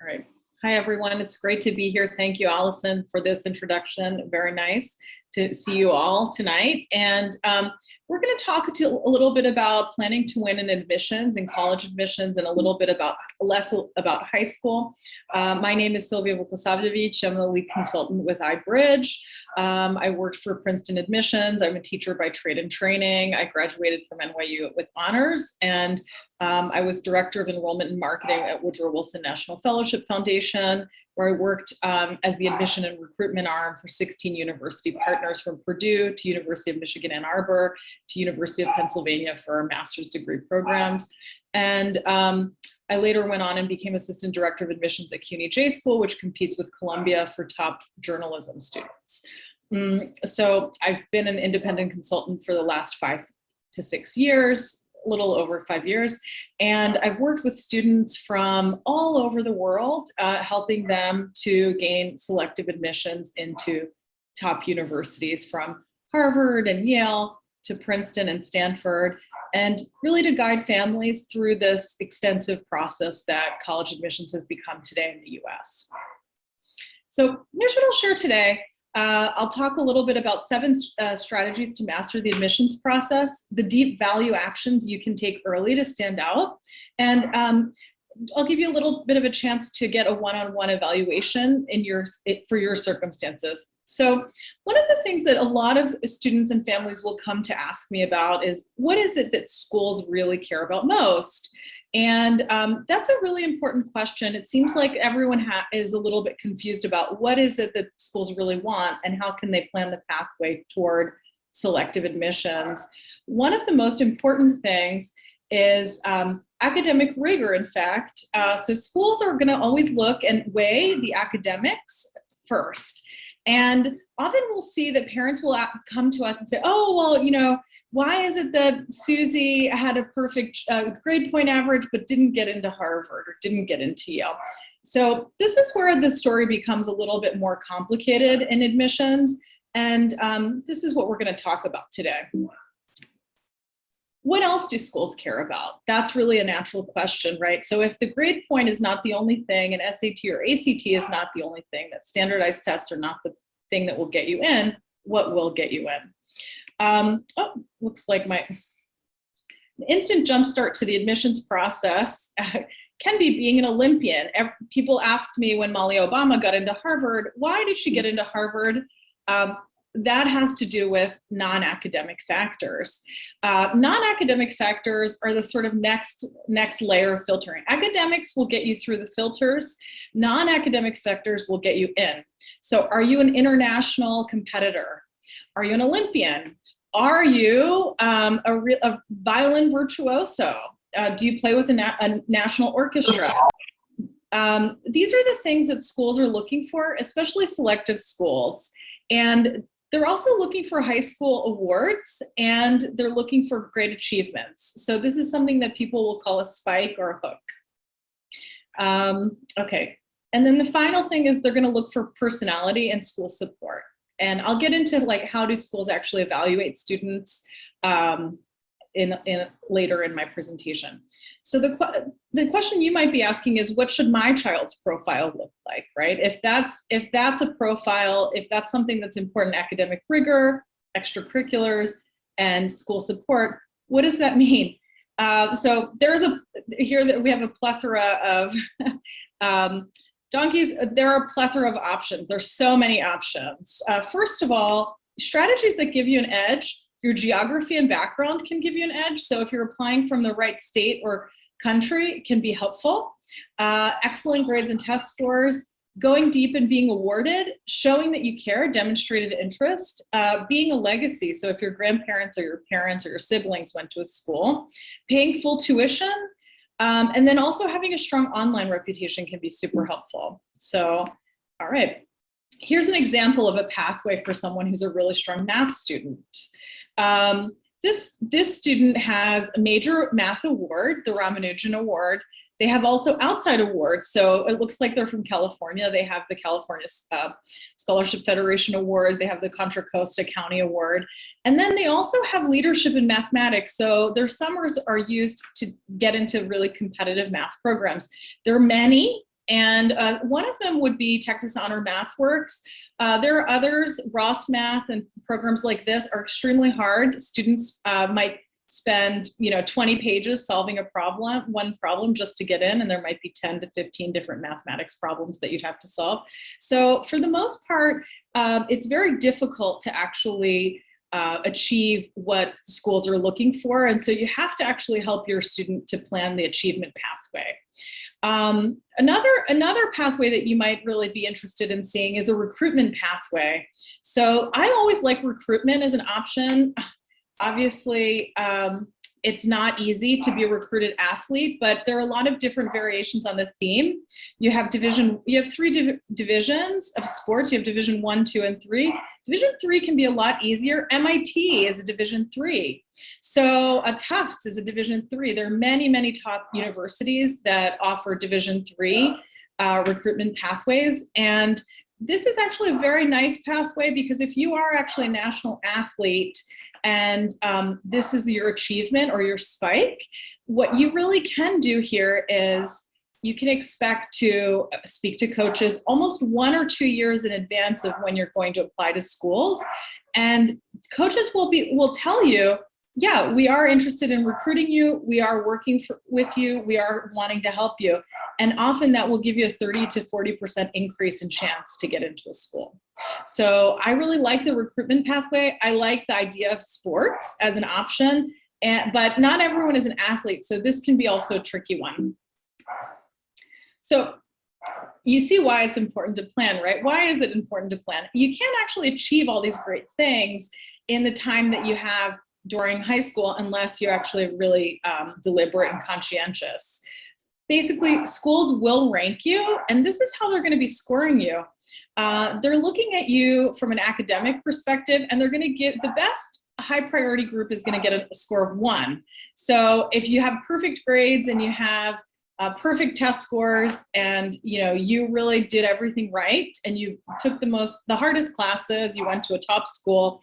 All right. Hi, everyone. It's great to be here. Thank you, Allison, for this introduction. Very nice to see you all tonight. And we're going to talk a little bit about planning to win in admissions and college admissions, and a little bit less about high school. My name is Sylvia Vukosavljevic. I'm the lead consultant with iBridge. I worked for Princeton Admissions. I'm a teacher by trade and training. I graduated from NYU with honors, and I was director of enrollment and marketing at Woodrow Wilson National Fellowship Foundation, where I worked as the admission and recruitment arm for 16 university partners, from Purdue to University of Michigan Ann Arbor to University of Pennsylvania for master's degree programs. And I later went on and became assistant director of admissions at CUNY J School, which competes with Columbia for top journalism students. So I've been an independent consultant for the last 5 to 6 years, a little over 5 years. And I've worked with students from all over the world, helping them to gain selective admissions into top universities, from Harvard and Yale to Princeton and Stanford, and really to guide families through this extensive process that college admissions has become today in the US. So here's what I'll share today. I'll talk a little bit about 7 strategies to master the admissions process, the deep value actions you can take early to stand out, and I'll give you a little bit of a chance to get a one-on-one evaluation for your circumstances. So one of the things that a lot of students and families will come to ask me about is, what is it that schools really care about most? And that's a really important question. It seems like everyone is a little bit confused about what is it that schools really want and how can they plan the pathway toward selective admissions. One of the most important things is academic rigor, in fact. So schools are going to always look and weigh the academics first. And often we'll see that parents will come to us and say, oh, well, why is it that Susie had a perfect grade point average but didn't get into Harvard or didn't get into Yale? So this is where the story becomes a little bit more complicated in admissions. And this is what we're going to talk about today. What else do schools care about? That's really a natural question, right? So if the grade point is not the only thing, and SAT or ACT is not the only thing, that standardized tests are not the thing that will get you in, what will get you in? Looks like my instant jumpstart to the admissions process can be being an Olympian. People asked me when Molly Obama got into Harvard, why did she get into Harvard? That has to do with non-academic factors. Non-academic factors are the sort of next layer of filtering. Academics will get you through the filters. Non-academic factors will get you in. So are you an international competitor? Are you an Olympian? Are you a violin virtuoso? Do you play with a national orchestra? These are the things that schools are looking for, especially selective schools. And they're also looking for high school awards, and they're looking for great achievements. So this is something that people will call a spike or a hook. Okay, and then the final thing is they're going to look for personality and school support. And I'll get into how do schools actually evaluate students later in my presentation. So the question you might be asking is, what should my child's profile look like, right? If that's a profile, if that's something that's important, academic rigor, extracurriculars, and school support, what does that mean? So here that we have a plethora of donkeys. There are a plethora of options. There's so many options. First of all, strategies that give you an edge. Your geography and background can give you an edge. So if you're applying from the right state or country, it can be helpful. Excellent grades and test scores, going deep and being awarded, showing that you care, demonstrated interest, being a legacy. So if your grandparents or your parents or your siblings went to a school, paying full tuition, and then also having a strong online reputation can be super helpful. So, all right. Here's an example of a pathway for someone who's a really strong math student. This student has a major math award, the Ramanujan Award. They have also outside awards. So it looks like they're from California. They have the California Scholarship Federation Award. They have the Contra Costa County Award. And then they also have leadership in mathematics. So their summers are used to get into really competitive math programs. There are many. And one of them would be Texas Honor MathWorks. There are others. Ross Math and programs like this are extremely hard. Students might spend 20 pages solving one problem just to get in, and there might be 10 to 15 different mathematics problems that you'd have to solve. So for the most part, it's very difficult to actually achieve what schools are looking for. And so you have to actually help your student to plan the achievement pathway. Another pathway that you might really be interested in seeing is a recruitment pathway. So I always like recruitment as an option. Obviously, it's not easy to be a recruited athlete, but there are a lot of different variations on the theme. You have three divisions of sports. You have Division 1, 2, and 3. Division 3 can be a lot easier. MIT is a Division 3. So Tufts is a Division 3. There are many, many top universities that offer Division 3 recruitment pathways. And this is actually a very nice pathway, because if you are actually a national athlete and this is your achievement or your spike, what you really can do here is you can expect to speak to coaches almost 1 or 2 years in advance of when you're going to apply to schools. And coaches will tell you, yeah, we are interested in recruiting you. We are working with you. We are wanting to help you. And often that will give you a 30 to 40% increase in chance to get into a school. So I really like the recruitment pathway. I like the idea of sports as an option, but not everyone is an athlete. So this can be also a tricky one. So you see why it's important to plan, right? Why is it important to plan? You can't actually achieve all these great things in the time that you have during high school unless you're actually really deliberate and conscientious. Basically, schools will rank you, and this is how they're going to be scoring you. They're looking at you from an academic perspective, and they're going to give the best high priority group is going to get a score of 1. So if you have perfect grades and you have perfect test scores, and you really did everything right, and you took the hardest classes, you went to a top school,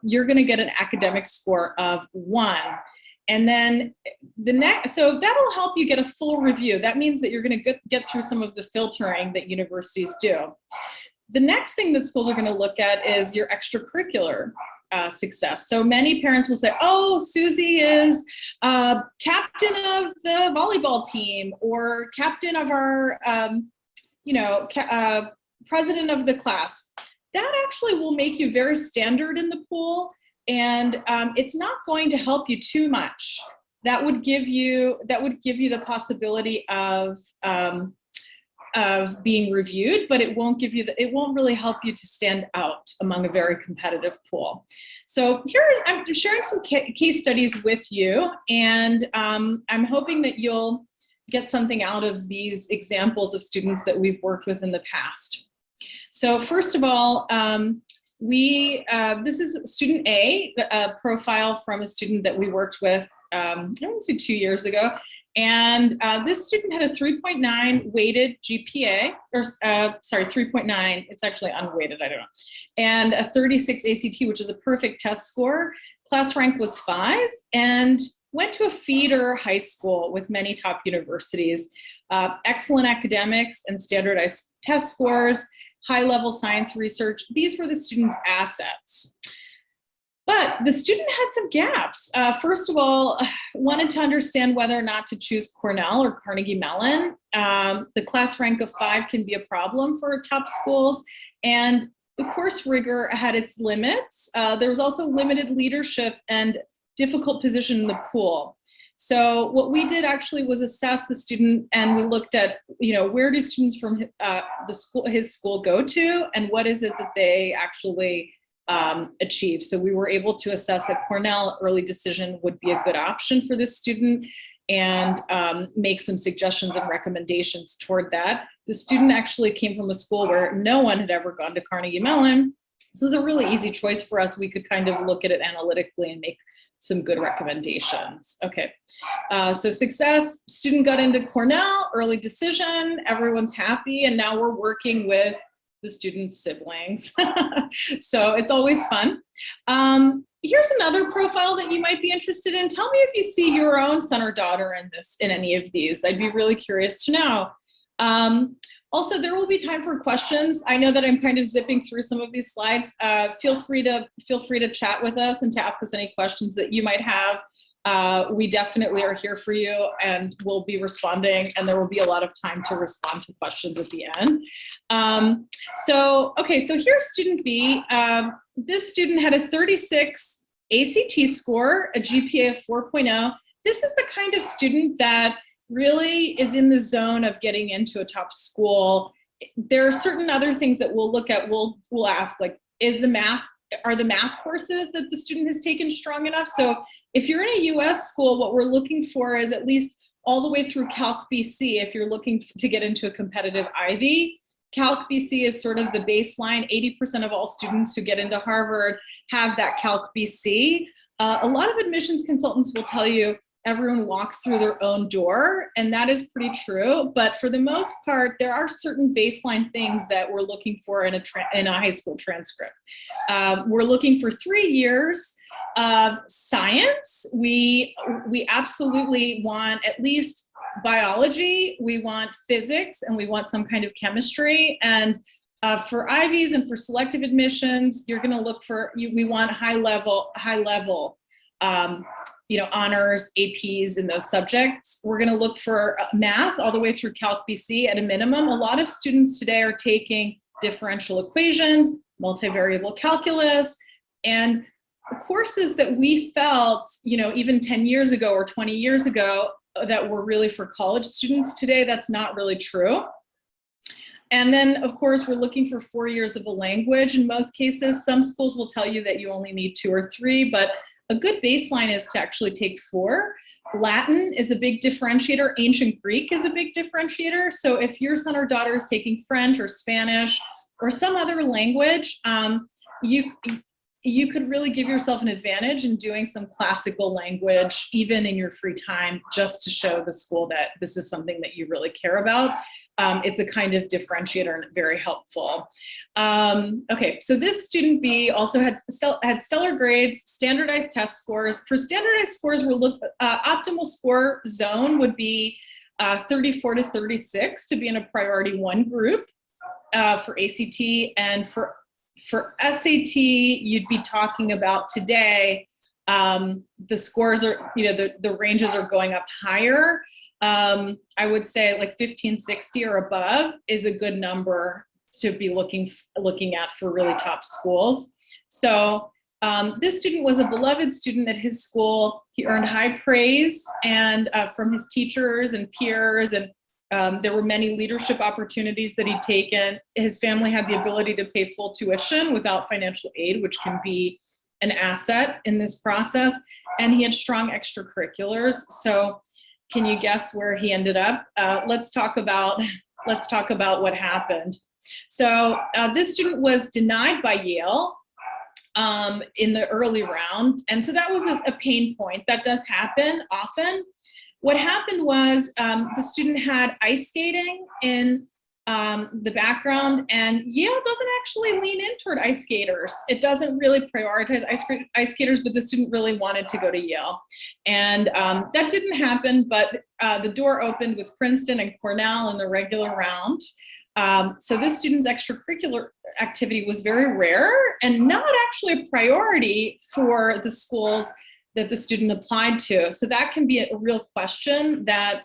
you're going to get an academic score of 1. And then so that'll help you get a full review. That means that you're going to get through some of the filtering that universities do. The next thing that schools are going to look at is your extracurricular success. So many parents will say, oh, Susie is captain of the volleyball team, or captain of our, president of the class. That actually will make you very standard in the pool, and it's not going to help you too much. That would give you the possibility of being reviewed, but it won't really help you to stand out among a very competitive pool. So I'm sharing some case studies with you, and I'm hoping that you'll get something out of these examples of students that we've worked with in the past. So first of all, this is student A, a profile from a student that we worked with, I want to say 2 years ago. And this student had a 3.9 weighted GPA, 3.9, it's actually unweighted, I don't know, and a 36 ACT, which is a perfect test score. Class rank was 5, and went to a feeder high school with many top universities, excellent academics and standardized test scores, high-level science research. These were the student's assets. But the student had some gaps. First of all, wanted to understand whether or not to choose Cornell or Carnegie Mellon. The class rank of 5 can be a problem for top schools, and the course rigor had its limits. There was also limited leadership and difficult position in the pool. So what we did actually was assess the student, and we looked at, where do students from his school go to, and what is it that they actually achieve. So we were able to assess that Cornell early decision would be a good option for this student, and make some suggestions and recommendations toward that. The student actually came from a school where no one had ever gone to Carnegie Mellon. So it was a really easy choice for us. We could kind of look at it analytically and make some good recommendations. Okay, so success, student got into Cornell, early decision, everyone's happy, and now we're working with the student's siblings. So it's always fun. Here's another profile that you might be interested in. Tell me if you see your own son or daughter in any of these. I'd be really curious to know. Also, there will be time for questions. I know that I'm kind of zipping through some of these slides. Feel free to chat with us and to ask us any questions that you might have. We definitely are here for you, and we'll be responding, and there will be a lot of time to respond to questions at the end. So here's student B. This student had a 36 ACT score, a GPA of 4.0. This is the kind of student that really is in the zone of getting into a top school. There are certain other things that we'll look at. We'll ask, like, are the math courses that the student has taken strong enough? So if you're in a US school, what we're looking for is at least all the way through Calc BC. If you're looking to get into a competitive Ivy, Calc BC is sort of the baseline. 80% of all students who get into Harvard have that Calc BC. A lot of admissions consultants will tell you everyone walks through their own door, and that is pretty true. But for the most part, there are certain baseline things that we're looking for in a high school transcript. We're looking for 3 years of science. We absolutely want at least biology, we want physics, and we want some kind of chemistry. And for Ivies and for selective admissions, you're going to look for, we want high level, honors, APs in those subjects. We're going to look for math all the way through Calc BC at a minimum. A lot of students today are taking differential equations, multivariable calculus, and courses that we felt, even 10 years ago or 20 years ago, that were really for college students. Today, that's not really true. And then, of course, we're looking for 4 years of a language in most cases. Some schools will tell you that you only need 2 or 3, but a good baseline is to actually take 4. Latin is a big differentiator. Ancient Greek is a big differentiator. So if your son or daughter is taking French or Spanish or some other language, you could really give yourself an advantage in doing some classical language, even in your free time, just to show the school that this is something that you really care about. It's a kind of differentiator and very helpful. Okay, so this student B also had stellar grades, standardized test scores. For standardized scores, optimal score zone would be 34 to 36 to be in a priority 1 group for ACT, and for SAT, you'd be talking about today, the scores are, the ranges are going up higher. I would say like 1560 or above is a good number to be looking at for really top schools. So this student was a beloved student at his school. He earned high praise and from his teachers and peers, and there were many leadership opportunities that he'd taken. His family had the ability to pay full tuition without financial aid, which can be an asset in this process. And he had strong extracurriculars. So can you guess where he ended up? Let's talk about what happened. So this student was denied by Yale in the early round. And so that was a pain point. That does happen often. What happened was the student had ice skating in the background, and Yale doesn't actually lean in toward ice skaters. It doesn't really prioritize ice skaters, but the student really wanted to go to Yale. And that didn't happen, but the door opened with Princeton and Cornell in the regular round. So this student's extracurricular activity was very rare and not actually a priority for the schools that the student applied to. So that can be a real question that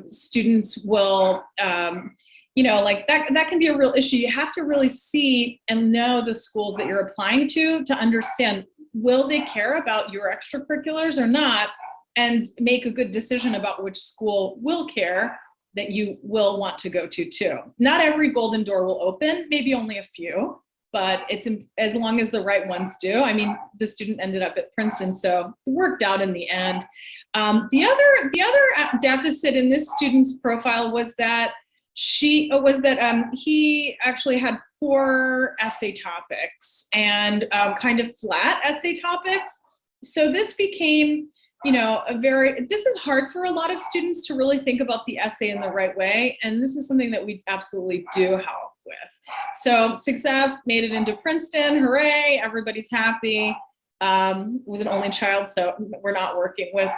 students will, that can be a real issue. You have to really see and know the schools that you're applying to understand, will they care about your extracurriculars or not, and make a good decision about which school will care that you will want to go to too. Not every golden door will open, maybe only a few, but it's as long as the right ones do. I mean, the student ended up at Princeton, so it worked out in the end. The other deficit in this student's profile was that he actually had poor essay topics and kind of flat essay topics. So this became, this is hard for a lot of students to really think about the essay in the right way. And this is something that we absolutely do help with. So success, made it into Princeton, hooray, everybody's happy. Was an only child, so we're not working with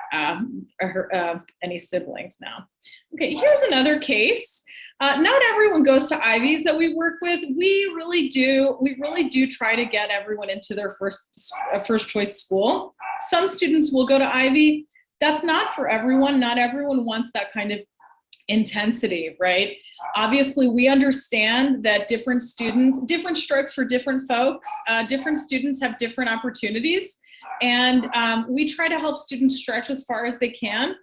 any siblings now. Okay, here's another case. Not everyone goes to Ivies that we work with. We really do try to get everyone into their first choice school. Some students will go to Ivy. That's not for everyone. Not everyone wants that kind of intensity, right? Obviously, we understand that different strokes for different folks. Different students have different opportunities, and we try to help students stretch as far as they can.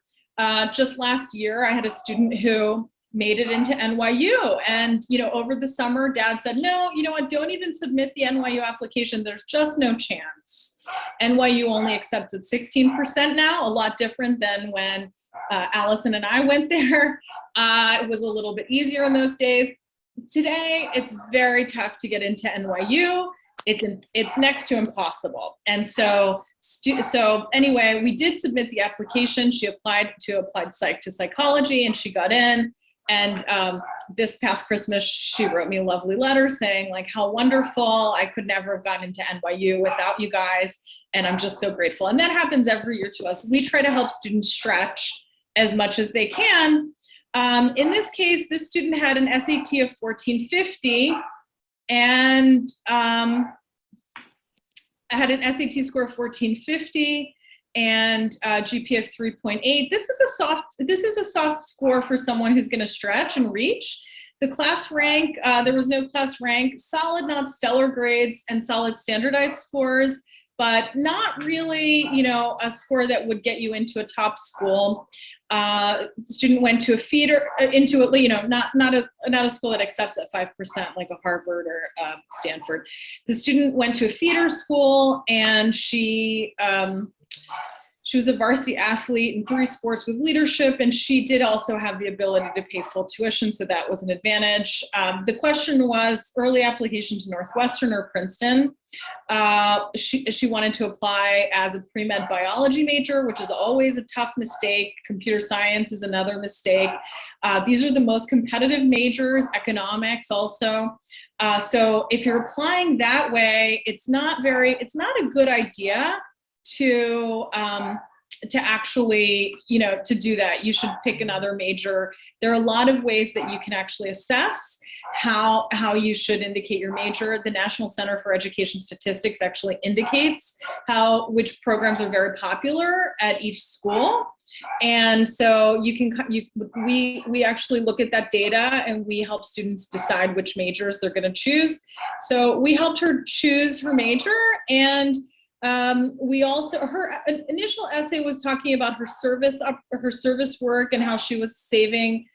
Just last year, I had a student who made it into NYU, and over the summer, Dad said, "No, you know what? Don't even submit the NYU application. There's just no chance." NYU only accepts at 16% now, a lot different than when Allison and I went there. It was a little bit easier in those days. Today, it's very tough to get into NYU. It's next to impossible. And so anyway, we did submit the application. She applied psych to psychology, and she got in. And this past Christmas, she wrote me a lovely letter saying, like, how wonderful. I could never have gotten into NYU without you guys. And I'm just so grateful. And that happens every year to us. We try to help students stretch as much as they can. In this case, this student had an SAT of 1450 and had an SAT score of 1450 and GPA of 3.8. This is a soft score for someone who's going to stretch and reach. The class rank, there was no class rank, solid, not stellar grades, and solid standardized scores, but not really, a score that would get you into a top school. The student went to a feeder, not a school that accepts at 5% like a Harvard or Stanford. The student went to a feeder school, and she was a varsity athlete in 3 sports with leadership, and she did also have the ability to pay full tuition, so that was an advantage. The question was early application to Northwestern or Princeton. She wanted to apply as a pre-med biology major, which is always a tough mistake. Computer science is another mistake. These are the most competitive majors, economics also. So if you're applying that way, it's not a good idea to actually, to do that. You should pick another major. There are a lot of ways that you can actually assess how you should indicate your major. The National Center for Education Statistics actually indicates which programs are very popular at each school. And so we actually look at that data, and we help students decide which majors they're going to choose. So we helped her choose her major, and her initial essay was talking about her service work and how she was saving.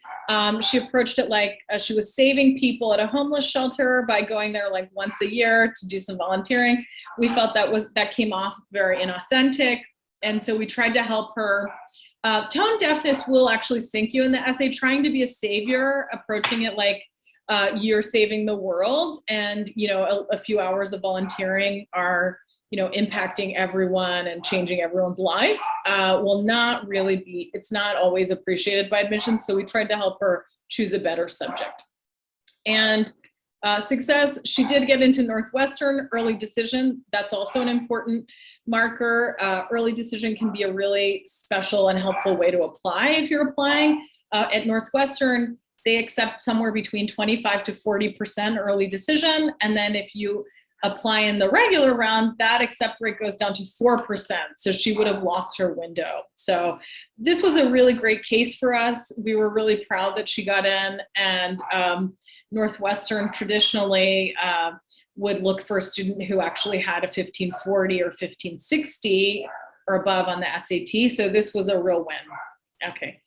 She approached it like she was saving people at a homeless shelter by going there like once a year to do some volunteering. We felt that came off very inauthentic, and so we tried to help her. Tone deafness will actually sink you in the essay. Trying to be a savior, approaching it like you're saving the world, and a few hours of volunteering are impacting everyone and changing everyone's life will not really be, it's not always appreciated by admissions. So we tried to help her choose a better subject. And success, she did get into Northwestern. Early decision, that's also an important marker. Early decision can be a really special and helpful way to apply if you're applying. At Northwestern, they accept somewhere between 25 to 40% early decision. And then if you apply in the regular round, that accept rate goes down to 4%. So she would have lost her window. So this was a really great case for us. We were really proud that she got in, and Northwestern traditionally would look for a student who actually had a 1540 or 1560 or above on the SAT. So this was a real win. Okay.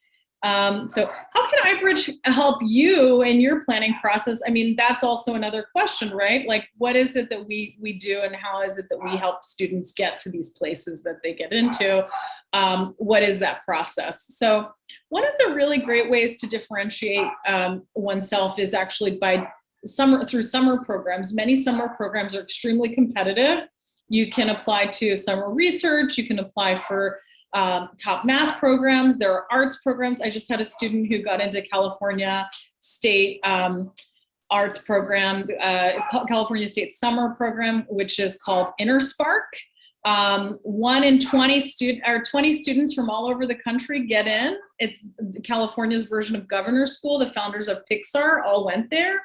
So how can iBridge help you in your planning process? I mean, that's also another question, right? Like, what is it that we do, and how is it that we help students get to these places that they get into? What is that process? So one of the really great ways to differentiate oneself is actually through summer programs. Many summer programs are extremely competitive. You can apply to summer research, you can apply for top math programs. There are arts programs. I just had a student who got into California State arts program, California State summer program, which is called InnerSpark. 1 in 20 students from all over the country get in. It's California's version of Governor School. The founders of Pixar all went there.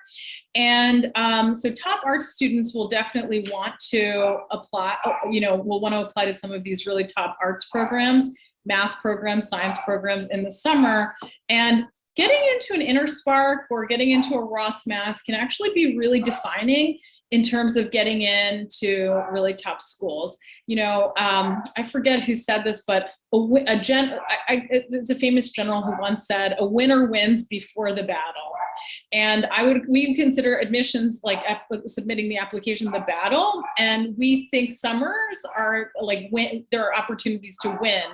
And so top art students will definitely want to apply, will want to apply to some of these really top arts programs, math programs, science programs in the summer. And getting into an InterSpark or getting into a Ross Math can actually be really defining in terms of getting into really top schools. I forget who said this, but it's a famous general who once said, "A winner wins before the battle." And we consider admissions like submitting the application the battle, and we think summers are like there are opportunities to win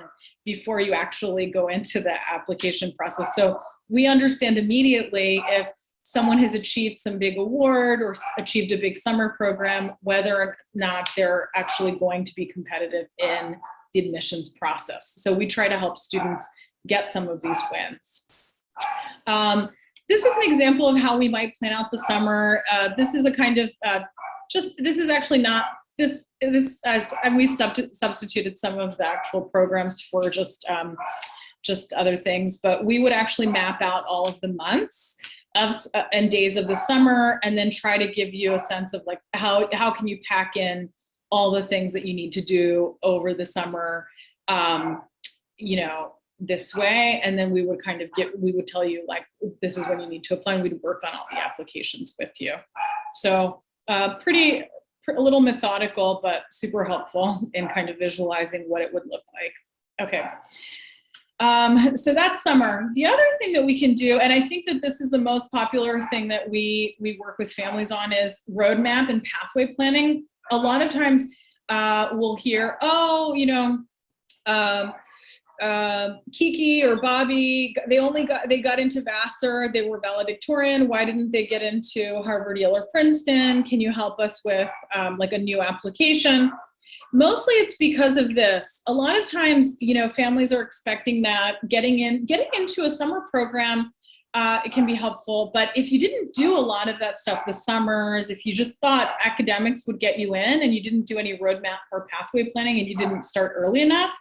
before you actually go into the application process. So we understand immediately if someone has achieved some big award or achieved a big summer program, whether or not they're actually going to be competitive in the admissions process. So we try to help students get some of these wins. This is an example of how we might plan out the summer. This is a kind of this is actually not this and we substituted some of the actual programs for just other things, but we would actually map out all of the months and days of the summer, and then try to give you a sense of like how can you pack in all the things that you need to do over the summer, this way. And then we would tell you like, this is when you need to apply, and we'd work on all the applications with you. So a little methodical, but super helpful in kind of visualizing what it would look like. Okay. So that's summer. The other thing that we can do, and I think that this is the most popular thing that we work with families on, is roadmap and pathway planning. A lot of times we'll hear, Kiki or Bobby, they got into Vassar, they were valedictorian. Why didn't they get into Harvard, Yale, or Princeton? Can you help us with like a new application? Mostly it's because of this. A lot of times, families are expecting that getting into a summer program, it can be helpful. But if you didn't do a lot of that stuff, the summers, if you just thought academics would get you in and you didn't do any roadmap or pathway planning and you didn't start early enough,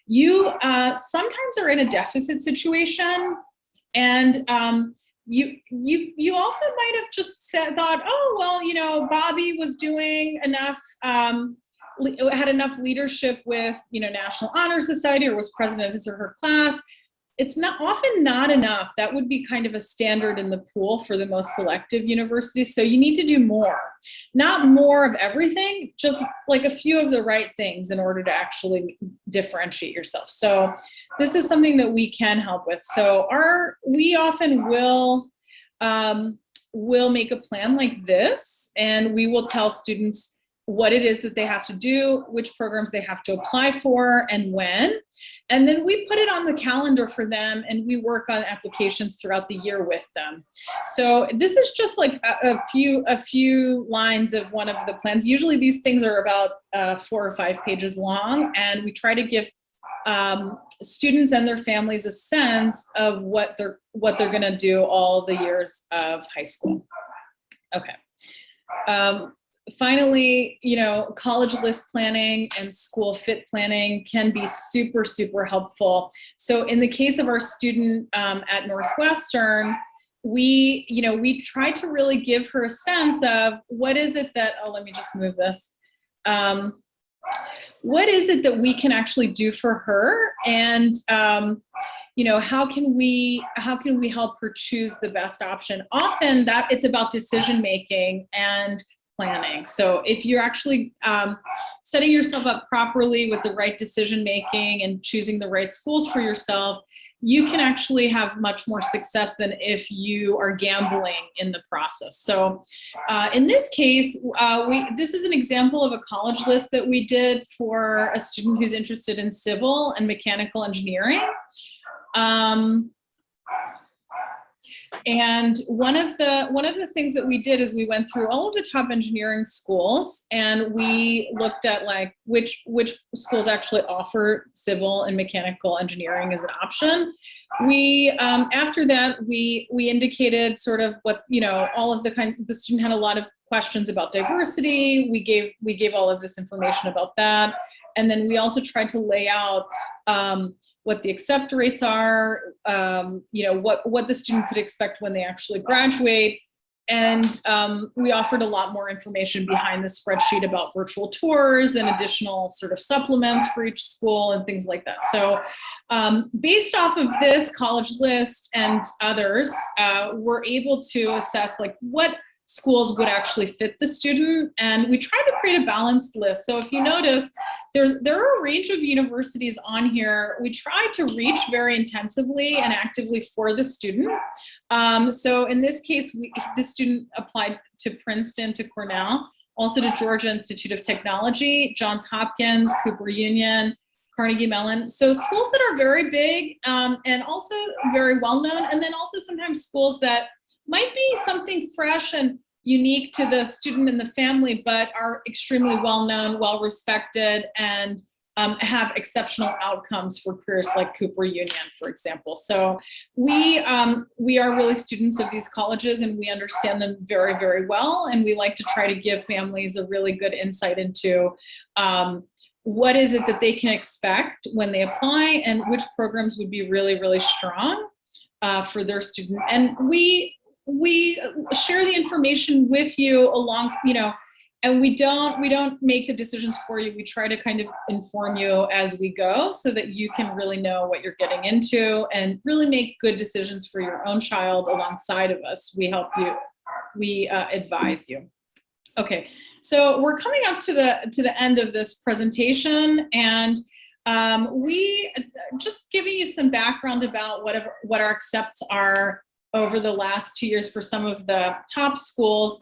you sometimes are in a deficit situation. And you also might have just thought, oh, well, Bobby was doing enough, had enough leadership with, National Honor Society, or was president of his or her class. It's often not enough. That would be kind of a standard in the pool for the most selective universities. So you need to do more, not more of everything, just like a few of the right things in order to actually differentiate yourself. So this is something that we can help with. So we often will make a plan like this, and we will tell students what it is that they have to do, which programs they have to apply for, and when. And then we put it on the calendar for them, and we work on applications throughout the year with them. So this is just like a few lines of one of the plans. Usually these things are about 4 or 5 pages long, and we try to give students and their families a sense of what they're gonna do all the years of high school. Okay. Finally, college list planning and school fit planning can be super, super helpful. So in the case of our student at Northwestern, we try to really give her a sense of what is it that, let me just move this. What is it that we can actually do for her? And, how can we help her choose the best option? Often that it's about decision-making and planning. So if you're actually setting yourself up properly with the right decision-making and choosing the right schools for yourself, you can actually have much more success than if you are gambling in the process. So in this case, this is an example of a college list that we did for a student who's interested in civil and mechanical engineering. And one of the things that we did is we went through all of the top engineering schools, and we looked at like which schools actually offer civil and mechanical engineering as an option. We after that we indicated sort of what all of the student had a lot of questions about diversity. We gave all of this information about that. And then we also tried to lay out what the accept rates are, what the student could expect when they actually graduate. And we offered a lot more information behind the spreadsheet about virtual tours and additional sort of supplements for each school and things like that. So based off of this college list and others, we're able to assess like what schools would actually fit the student. And we try to create a balanced list. So if you notice, there are a range of universities on here. We try to reach very intensively and actively for the student. So in this case, the student applied to Princeton, to Cornell, also to Georgia Institute of Technology, Johns Hopkins, Cooper Union, Carnegie Mellon. So schools that are very big and also very well known, and then also sometimes schools that might be something fresh and unique to the student and the family, but are extremely well known, well respected, and have exceptional outcomes for careers like Cooper Union, for example. So we are really students of these colleges, and we understand them very, very well. And we like to try to give families a really good insight into what is it that they can expect when they apply, and which programs would be really, really strong for their student. And we share the information with you along, and we don't make the decisions for you. We try to kind of inform you as we go so that you can really know what you're getting into and really make good decisions for your own child alongside of us. We help you, we advise you. Okay, so we're coming up to the end of this presentation, and we just giving you some background about what our accepts are over the last 2 years for some of the top schools.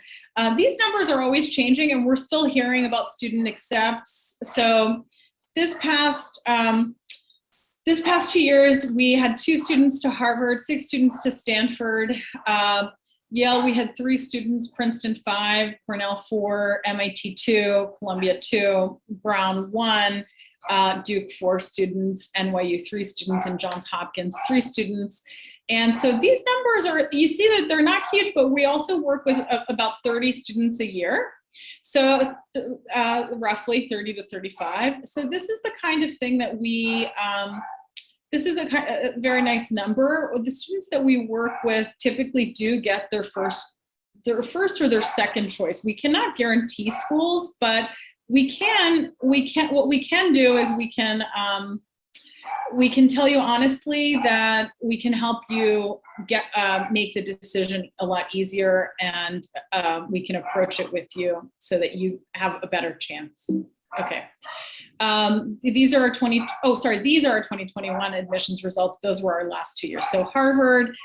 These numbers are always changing, and we're still hearing about student accepts. So this past 2 years, we had 2 students to Harvard, 6 students to Stanford. Yale, we had 3 students, Princeton 5, Cornell 4, MIT 2, Columbia 2, Brown 1, Duke 4 students, NYU 3 students, and Johns Hopkins 3 students. And so these numbers are, you see that they're not huge, but we also work with about 30 students a year. So roughly 30 to 35. So this is the kind of thing that this is a very nice number. The students that we work with typically do get their first or their second choice. We cannot guarantee schools, but what we can do is we can tell you honestly that we can help you make the decision a lot easier, and we can approach it with you so that you have a better chance. Okay. These are our 2021 admissions results. Those were our last 2 years. So Harvard,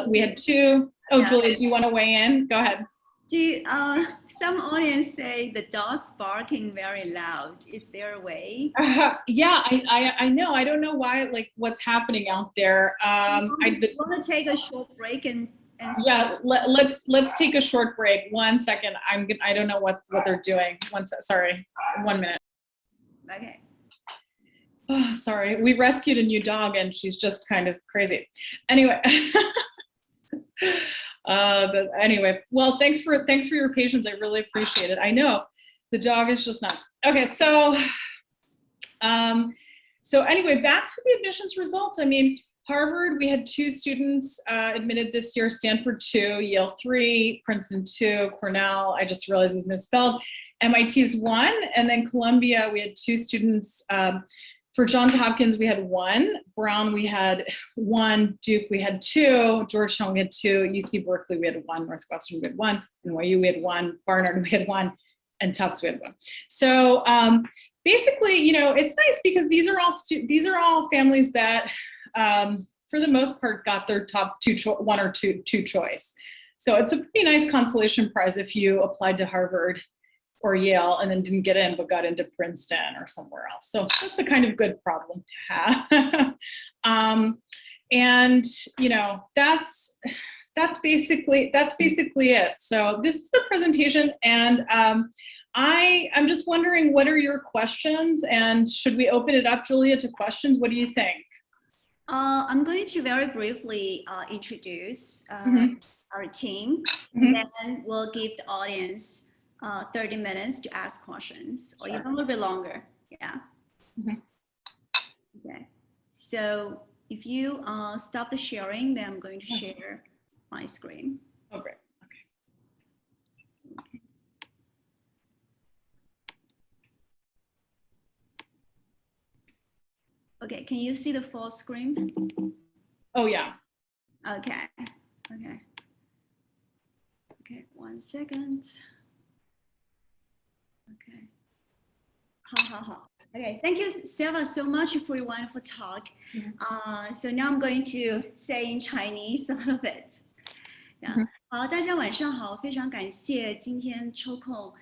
we had 2. Oh, yeah. Julia, do you want to weigh in? Go ahead. Some audience say the dog's barking very loud. Is there a way? Yeah, I know. I don't know why, like what's happening out there. I want to take a short break and yeah, let's take a short break. 1 second. I don't know what they're doing. Sorry, 1 minute. Okay. Oh, sorry. We rescued a new dog, and she's just kind of crazy. Anyway. Anyway, well, thanks for your patience. I really appreciate it. I know the dog is just nuts. Okay, so anyway, back to the admissions results. I mean, Harvard, we had 2 students admitted this year, Stanford 2, Yale 3, Princeton 2, Cornell, I just realized is misspelled, MIT's 1, and then Columbia, we had 2 students. For Johns Hopkins, we had 1. Brown, we had 1. Duke, we had 2. Georgetown, we had 2. UC Berkeley, we had 1. Northwestern, we had 1. NYU, we had 1. Barnard, we had 1. And Tufts, we had 1. So basically, it's nice because these are all families that, for the most part, got their top 1 or 2 choice. So it's a pretty nice consolation prize if you applied to Harvard or Yale and then didn't get in but got into Princeton or somewhere else. So that's a kind of good problem to have. And that's basically it. So this is the presentation, and I'm just wondering, what are your questions, and should we open it up, Julia, to questions? What do you think? I'm going to very briefly introduce our team, Mm-hmm. and then we'll give the audience 30 minutes to ask questions, or even a little bit longer. Yeah. Mhm. Okay. So if you stop the sharing, then I'm going to share my screen. Oh, great. Okay. Okay, can you see the full screen? Oh, yeah. Okay. Okay. Okay, 1 second. Okay. Okay, thank you, Selva, so much for your wonderful talk. So now I'm going to say in Chinese a little bit. Yeah. 好，大家晚上好，非常感谢今天抽空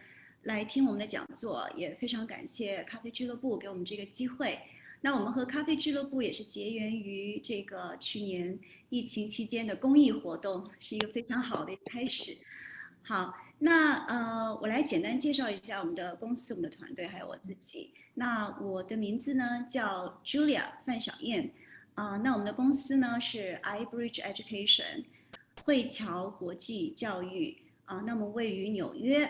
来听我们的讲座，也非常感谢咖啡俱乐部给我们这个机会。那我们和咖啡俱乐部也是结缘于这个去年疫情期间的公益活动，是一个非常好的一个开始。好，那我来简单介绍一下我们的公司、我们的团队还有我自己。那我的名字呢叫 Julia 范小燕，那我们的公司呢是 iBridge Education 汇侨国际教育那么位于纽约，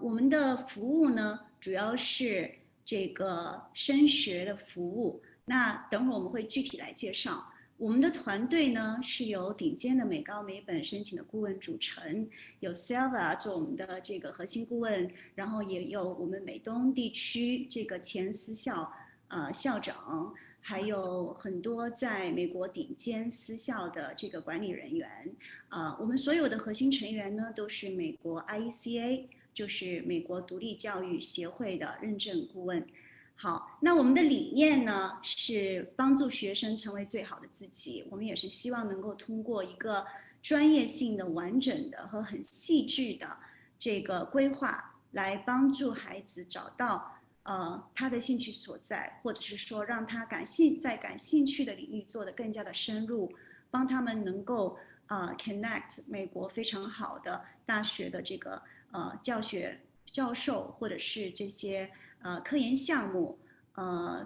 我们的服务呢主要是这个升学的服务。那等会儿我们会具体来介绍。我们的团队呢是由顶尖的美高美本申请的顾问组成，有 Selva 做我们的这个核心顾问，然后也有我们美东地区这个前私校校长，还有很多在美国顶尖私校的这个管理人员。我们所有的核心成员呢都是美国 IECA， 就是美国独立教育协会的认证顾问。好，那我们的理念呢是帮助学生成为最好的自己。我们也是希望能够通过一个专业性的、完整的和很细致的这个规划，来帮助孩子找到他的兴趣所在，或者是说让他在感兴趣的领域做得更加的深入，帮他们能够connect 美国非常好的大学的这个教授或者是这些科研项目，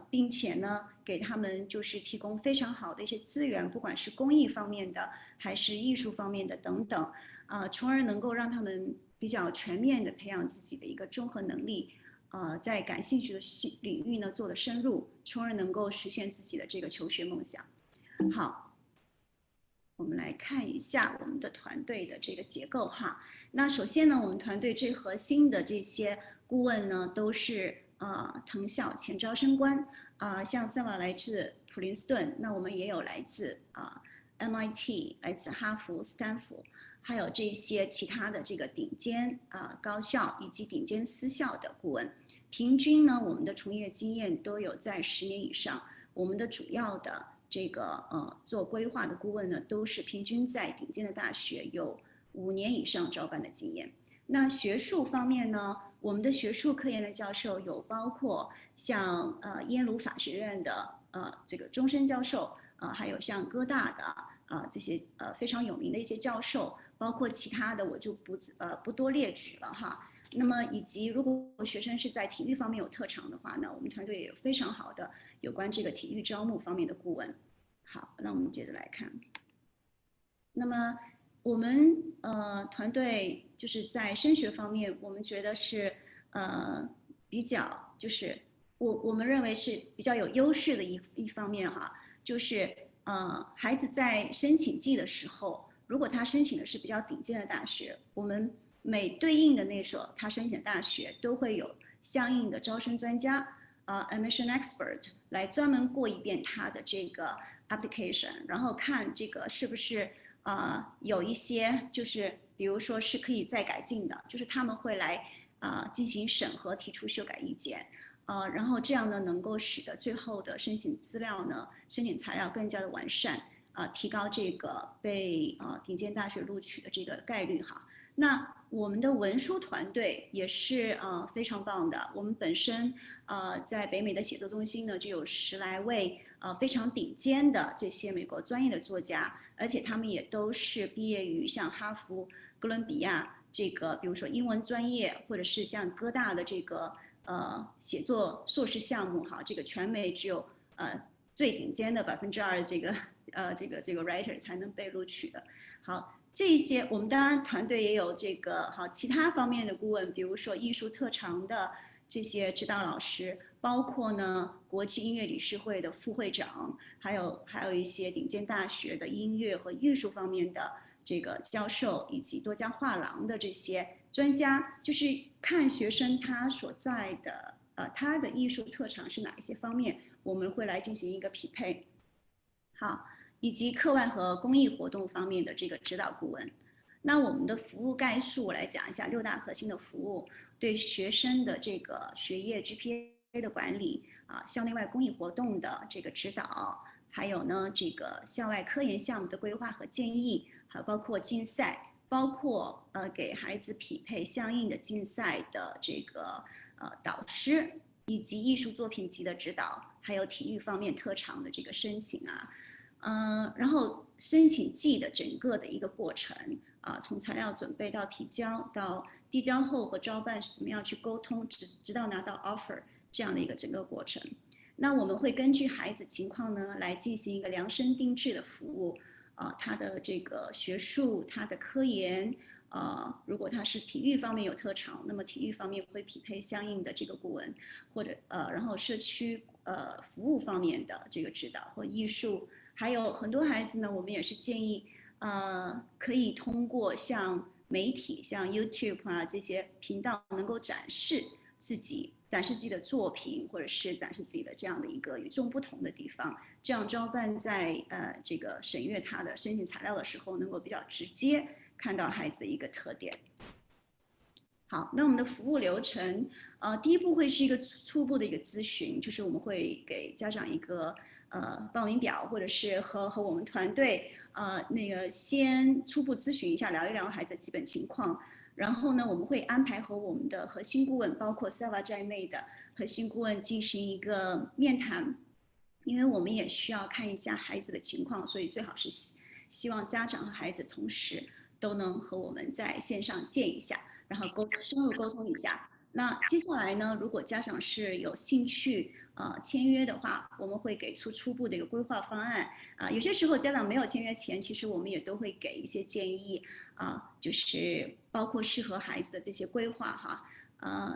并且呢给他们就是提供非常好的一些资源，不管是公益方面的还是艺术方面的等等，从而能够让他们比较全面的培养自己的一个综合能力，在感兴趣的领域呢做得深入，从而能够实现自己的这个求学梦想。好，我们来看一下我们的团队的这个结构哈。那首先呢，我们团队最核心的这些顾问呢，都是藤校前招生官像Selva来自普林斯顿，那我们也有来自MIT， 来自哈佛、斯坦福，还有这些其他的这个顶尖高校以及顶尖私校的顾问。平均呢，我们的从业经验都有在10年以上。我们的主要的这个做规划的顾问呢，都是平均在顶尖的大学有5年以上招办的经验。那学术方面呢，我们的学术科研的教授有包括像耶鲁法学院的这个终身教授，还有像哥大的这些非常有名的一些教授，包括其他的我就不多列举了哈。那么以及如果学生是在体育方面有特长的话呢，我们团队也有非常好的有关这个体育招募方面的顾问。好，那我们接着来看。那么我们团队就是在升学方面，我们觉得是比较就是我们认为是比较有优势的一方面哈，就是孩子在申请季的时候，如果他申请的是比较顶尖的大学，我们每对应的那所他申请的大学都会有相应的招生专家admission expert 来专门过一遍他的这个 application， 然后看这个是不是有一些就是比如说是可以再改进的，就是他们会来进行审核，提出修改意见。然后这样呢，能够使得最后的申请资料呢、申请材料更加的完善，提高这个被顶尖大学录取的这个概率哈。那我们的文书团队也是非常棒的。我们本身在北美的写作中心呢，就有10来位非常顶尖的这些美国专业的作家，而且他们也都是毕业于像哈佛、哥伦比亚这个，比如说英文专业，或者是像哥大的这个写作硕士项目哈，这个全美只有最顶尖的2%这个 writer 才能被录取的。好。这些我们当然团队也有这个其他方面的顾问，比如说艺术特长的这些指导老师，包括呢国际音乐理事会的副会长，还有一些顶尖大学的音乐和艺术方面的这个教授，以及多家画廊的这些专家，就是看学生他所在的他的艺术特长是哪一些方面，我们会来进行一个匹配。好，以及课外和公益活动方面的这个指导顾问。那我们的服务概述，我来讲一下6大核心的服务：对学生的这个学业 GPA 的管理校内外公益活动的这个指导，还有呢这个校外科研项目的规划和建议，还有包括竞赛，包括给孩子匹配相应的竞赛的这个导师，以及艺术作品集的指导，还有体育方面特长的这个申请然后申请季的整个的一个过程从材料准备到提交，到递交后和招办是怎么样去沟通，直到拿到 offer 这样的一个整个过程。那我们会根据孩子情况呢来进行一个量身定制的服务他的这个学术，他的科研如果他是体育方面有特长，那么体育方面会匹配相应的这个顾问，或者然后社区服务方面的这个指导或艺术。还有很多孩子呢，我们也是建议，可以通过像媒体、像 YouTube 这些频道，能够展示自己的作品，或者是展示自己的这样的一个与众不同的地方，这样招办在这个审阅他的申请材料的时候，能够比较直接看到孩子的一个特点。好，那我们的服务流程，第一步会是一个初步的一个咨询，就是我们会给家长一个报名表，或者是和我们团队那个先初步咨询一下，聊一聊孩子的基本情况。然后呢，我们会安排和我们的核心顾问，包括 Seva 在内的核心顾问进行一个面谈，因为我们也需要看一下孩子的情况，所以最好是希望家长和孩子同时都能和我们在线上见一下，然后深入沟通一下。那接下来呢，如果家长是有兴趣签约的话，我们会给出初步的一个规划方案有些时候家长没有签约前，其实我们也都会给一些建议就是包括适合孩子的这些规划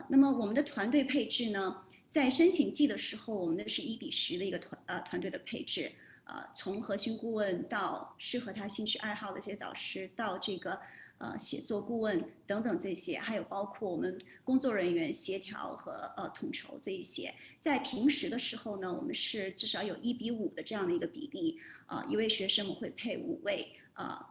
那么我们的团队配置呢，在申请季的时候，我们的是1:10的一个团队的配置从核心顾问到适合他兴趣爱好的这些导师，到这个写作顾问等等这些，还有包括我们工作人员协调和统筹这一些。在平时的时候呢，我们是至少有1:5的这样的一个比例一位学生我们会配5位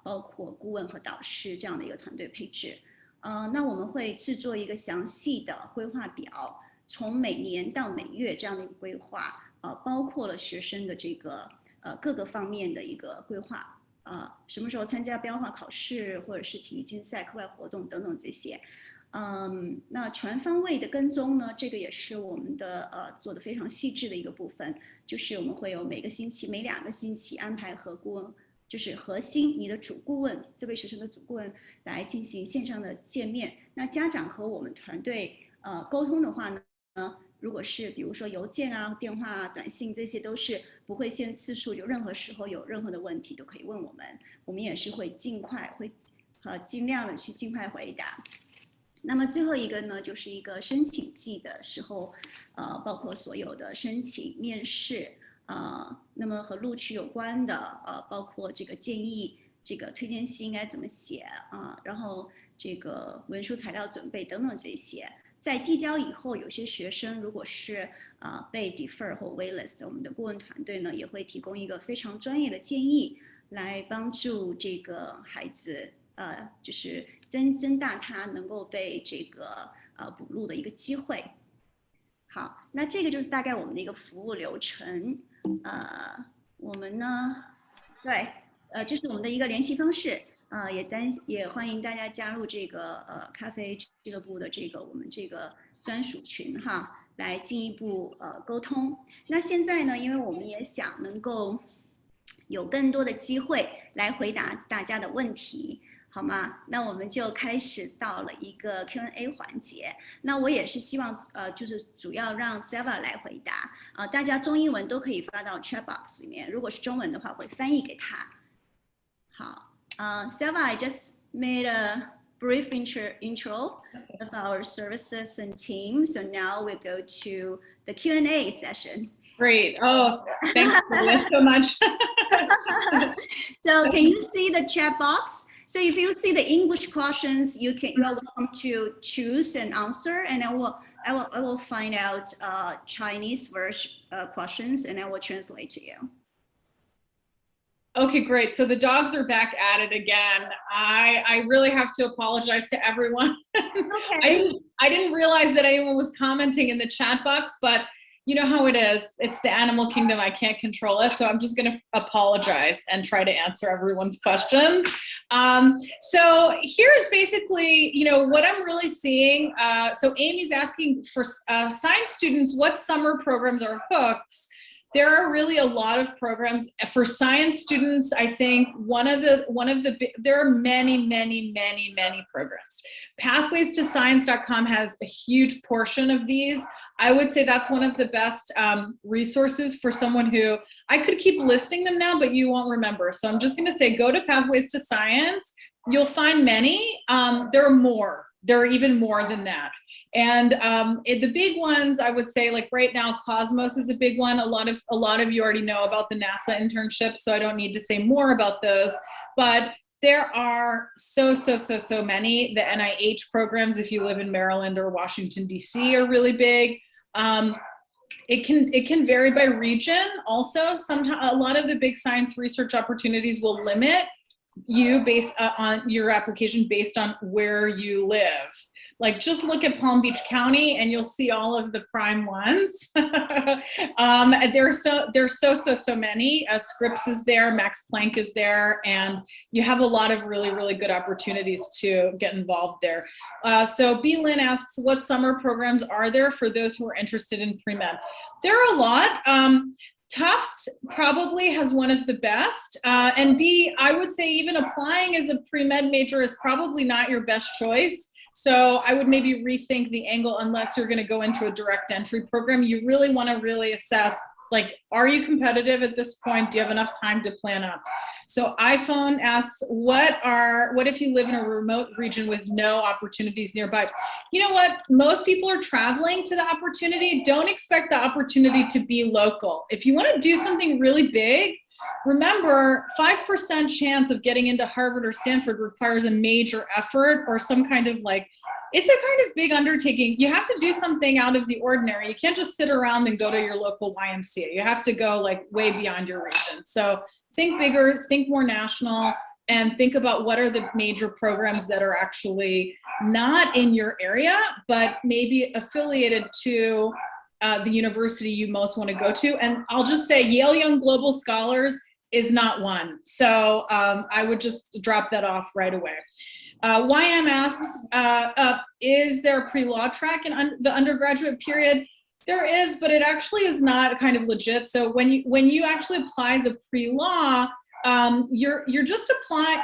包括顾问和导师这样的一个团队配置那我们会制作一个详细的规划表，从每年到每月这样的一个规划包括了学生的这个各个方面的一个规划什么时候参加标化考试，或者是体育竞赛、课外活动等等这些。那全方位的跟踪呢，这个也是我们的做的非常细致的一个部分，就是我们会有每2个星期安排和顾问，就是核心你的主顾问，这位学生的主顾问来进行线上的见面。那家长和我们团队沟通的话呢，如果是比如说邮件电话短信，这些都是不会限次数，有任何时候有任何的问题都可以问我们，我们也是会尽量的去尽快回答。那么最后一个呢，就是一个申请季的时候包括所有的申请、面试那么和录取有关的包括这个建议，这个推荐信应该怎么写然后这个文书材料准备等等这些。在递交以后，有些学生如果是被 defer 或 waitlist， 我们的顾问团队呢也会提供一个非常专业的建议，来帮助这个孩子就是增大他能够被这个补录的一个机会。好，那这个就是大概我们的一个服务流程。我们呢，对，这是我们的一个联系方式。也欢迎大家加入这个咖啡俱乐部的这个我们这个专属群来进一步沟通。那现在呢，因为我们也想能够有更多的机会来回答大家的问题，好吗？那我们就开始到了一个 Q&A 环节。那我也是希望就是主要让 Seva 来回答大家中英文都可以发到 chat box 里面，如果是中文的话会翻译给他。好。Seva, I just made a brief intro of our services and team. So now we go to the Q&A session. Great. Oh, thanks so much. So can you see the chat box? So if you see the English questions, you are welcome to choose an answer, and I will find out Chinese version questions, and I will translate to you. Okay, great. So the dogs are back at it again. I really have to apologize to everyone. Okay. I didn't realize that anyone was commenting in the chat box, but you know how it is. It's the animal kingdom. I can't control it. So I'm just going to apologize and try to answer everyone's questions. So here's basically, what I'm really seeing. So Amy's asking for science students, what summer programs are hooks? There are really a lot of programs for science students. I think there are many programs. Pathways-to-science.com has a huge portion of these. I would say that's one of the best resources for someone who, I could keep listing them now, but you won't remember. So I'm just going to say, go to Pathways to Science. You'll find many. There are more. There are even more than that. And the big ones, I would say, like right now, Cosmos is a big one. A lot of you already know about the NASA internships, so I don't need to say more about those. But there are so many. The NIH programs, if you live in Maryland or Washington, D.C., are really big. It can vary by region also. Sometimes a lot of the big science research opportunities will limit you based on your application based on where you live. Like just look at Palm Beach County and you'll see all of the prime ones. There's so many. Scripps is there, Max Planck is there, and you have a lot of really good opportunities to get involved there. So B. Lynn asks, what summer programs are there for those who are interested in pre-med? There are a lot. Tufts probably has one of the best, and B, I would say even applying as a pre-med major is probably not your best choice. So I would maybe rethink the angle unless you're going to go into a direct entry program. You really want to really assess, like, are you competitive at this point? Do you have enough time to plan up? So iPhone asks, what if you live in a remote region with no opportunities nearby? You know what? Most people are traveling to the opportunity. Don't expect the opportunity to be local. If you want to do something really big, remember, 5% chance of getting into Harvard or Stanford requires a major effort or some kind of it's a kind of big undertaking. You have to do something out of the ordinary. You can't just sit around and go to your local YMCA. You have to go way beyond your region. So think bigger, think more national, and think about what are the major programs that are actually not in your area, but maybe affiliated to the university you most want to go to. And I'll just say Yale Young Global Scholars is not one. So I would just drop that off right away. YM asks, is there a pre-law track in the undergraduate period? There is, but it actually is not kind of legit. So when you actually apply as a pre-law, you're just applying,